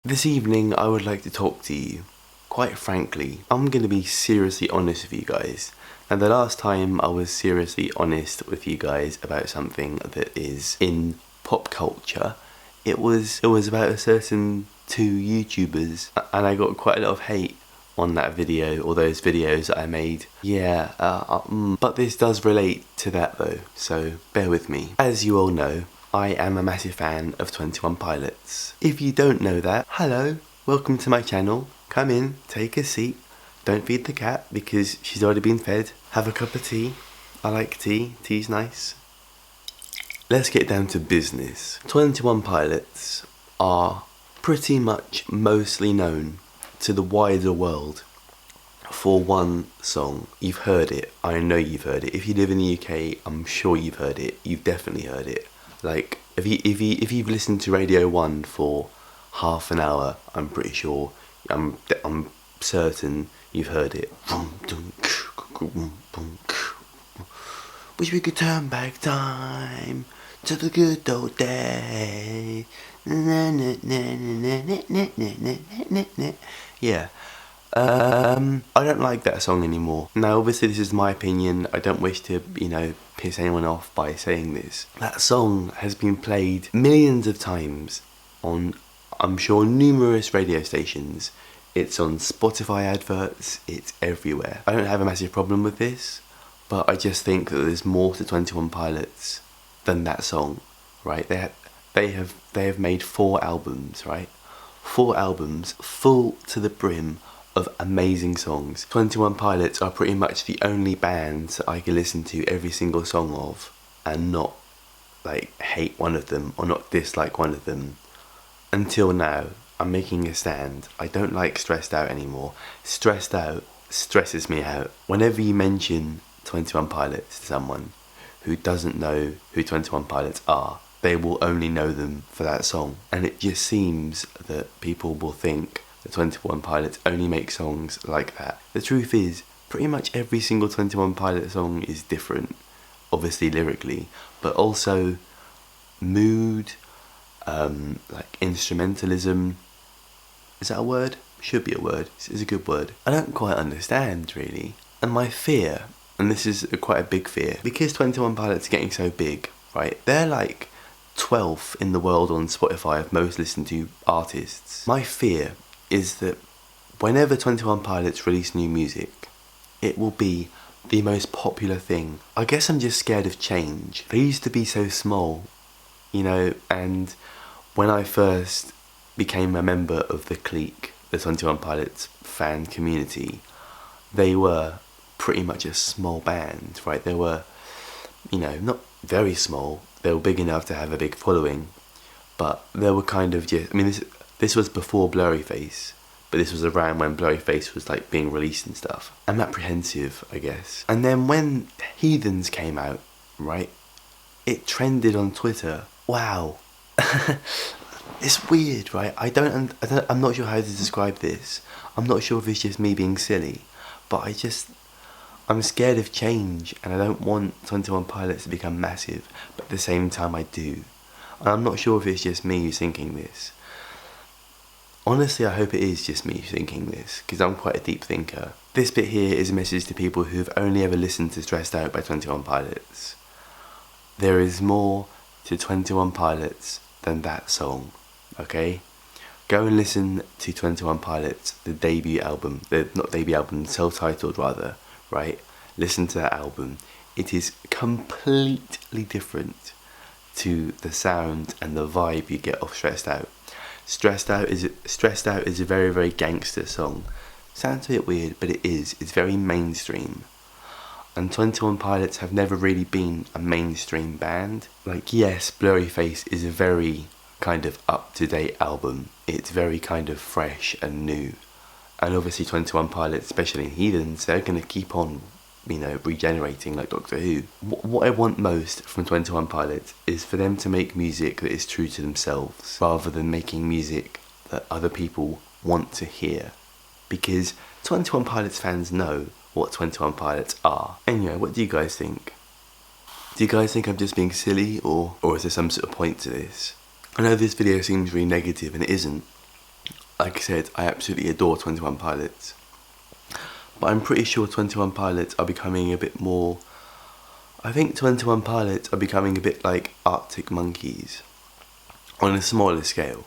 This evening I would like to talk to you. Quite frankly, I'm going to be seriously honest with you guys. And the last time I was seriously honest with you guys about something that is in pop culture, it was about a certain two YouTubers, and I got quite a lot of hate on that video, or those videos that I made. Yeah, but this does relate to that though, so bear with me. As you all know, I am a massive fan of 21 Pilots. If you don't know that, hello, welcome to my channel. Come in, take a seat. Don't feed the cat because she's already been fed. Have a cup of tea. I like tea, tea's nice. Let's get down to business. 21 Pilots are pretty much mostly known to the wider world for one song. You've heard it, I know you've heard it. If you live in the UK, I'm sure you've heard it. You've definitely heard it. Like, if you've listened to Radio 1 for half an hour, I'm pretty sure, I'm certain you've heard it. Wish we could turn back time to the good old days. Yeah. I don't like that song anymore. Now obviously this is my opinion. I don't wish to, piss anyone off by saying this. That song has been played millions of times on, I'm sure, numerous radio stations. It's on Spotify adverts, it's everywhere. I don't have a massive problem with this, but I just think that there's more to 21 Pilots than that song, right? They have made 4 albums, right? 4 albums full to the brim of amazing songs. 21 Pilots are pretty much the only bands that I can listen to every single song of and not hate one of them or not dislike one of them. Until now, I'm making a stand. I don't like Stressed Out anymore. Stressed Out stresses me out. Whenever you mention 21 Pilots to someone who doesn't know who 21 Pilots are, they will only know them for that song. And it just seems that people will think that 21 Pilots only make songs like that. The truth is, pretty much every single 21 Pilot song is different, obviously lyrically, but also mood, instrumentalism. Is that a word? Should be a word. It's a good word. I don't quite understand, really. And my fear, and this is quite a big fear, because 21 Pilots are getting so big, right? They're like 12th in the world on Spotify of most listened to artists. My fear is that whenever 21 Pilots release new music, it will be the most popular thing. I guess I'm just scared of change. They used to be so small, and when I first became a member of the clique, the 21 Pilots fan community, they were pretty much a small band, right? They were, not very small. They were big enough to have a big following, but they were kind of just, this was before Blurryface, but this was around when Blurryface was being released and stuff. I'm apprehensive, I guess. And then when Heathens came out, right, it trended on Twitter. Wow. It's weird, right? I'm not sure how to describe this. I'm not sure if it's just me being silly, but I'm scared of change, and I don't want 21 Pilots to become massive, but at the same time I do. And I'm not sure if it's just me who's thinking this. Honestly, I hope it is just me thinking this, because I'm quite a deep thinker. This bit here is a message to people who've only ever listened to Stressed Out by 21 Pilots. There is more to 21 Pilots than that song, okay? Go and listen to 21 Pilots, the self-titled rather, right? Listen to that album. It is completely different to the sound and the vibe you get off Stressed Out. Stressed Out is a very, very gangster song. Sounds a bit weird, but it is. It's very mainstream. And 21 Pilots have never really been a mainstream band. Yes, Blurryface is a very kind of up-to-date album. It's very kind of fresh and new. And obviously 21 Pilots, especially in Heathens, they're going to keep on, regenerating like Doctor Who. What I want most from 21 Pilots is for them to make music that is true to themselves, rather than making music that other people want to hear. Because 21 Pilots fans know what 21 Pilots are. Anyway, what do you guys think? Do you guys think I'm just being silly, or is there some sort of point to this? I know this video seems really negative, and it isn't. like I said, I absolutely adore 21 Pilots. But I'm pretty sure 21 Pilots are becoming a bit more... I think 21 Pilots are becoming a bit like Arctic Monkeys on a smaller scale.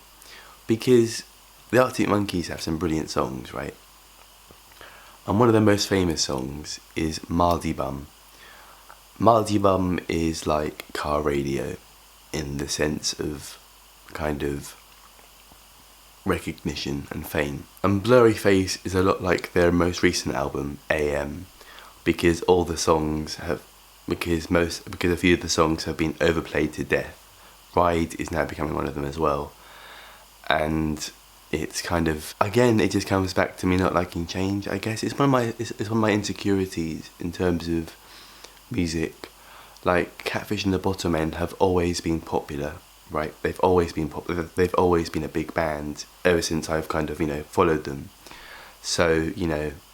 Because the Arctic Monkeys have some brilliant songs, right? And one of their most famous songs is Mardy Bum. Mardy Bum is like car radio in the sense of kind of recognition and fame. And Blurry Face is a lot like their most recent album, AM, because all the songs have, because a few of the songs have been overplayed to death. Ride is now becoming one of them as well. And it's kind of, again, it just comes back to me not liking change, I guess. It's one of my insecurities in terms of music. Like, Catfish and the Bottom-End have always been popular, right? They've always been popular. They've always been a big band ever since I've kind of, followed them. So,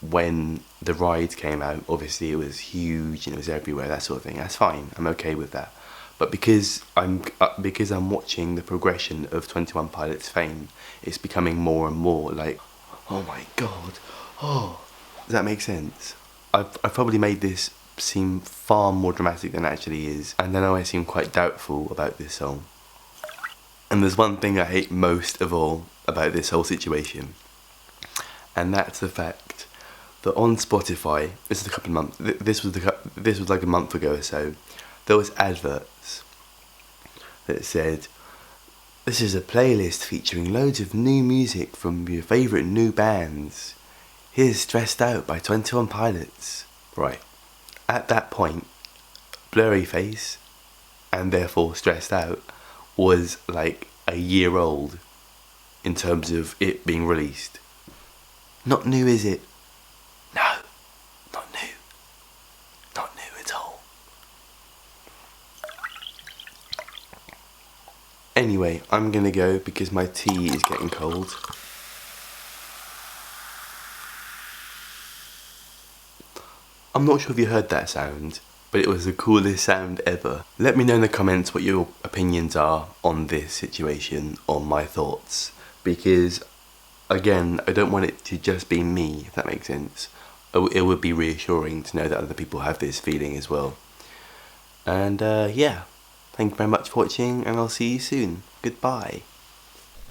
when The Ride came out, obviously it was huge, it was everywhere, that sort of thing. That's fine. I'm okay with that. But because I'm watching the progression of 21 Pilots' fame, it's becoming more and more like, oh my god, oh, does that make sense? I've probably made this seem far more dramatic than it actually is, and I know I seem quite doubtful about this song. And there's one thing I hate most of all about this whole situation, and that's the fact that on Spotify, this was like a month ago or so, there was adverts that said, this is a playlist featuring loads of new music from your favourite new bands. Here's Stressed Out by 21 Pilots. Right. At that point, Blurry Face, and therefore Stressed Out, was like a year old in terms of it being released. Not new, is it? No, not new. Not new at all. Anyway, I'm gonna go because my tea is getting cold. I'm not sure if you heard that sound, but it was the coolest sound ever. Let me know in the comments what your opinions are on this situation, on my thoughts, because again, I don't want it to just be me, if that makes sense. It would be reassuring to know that other people have this feeling as well. And yeah, thank you very much for watching, and I'll see you soon. Goodbye.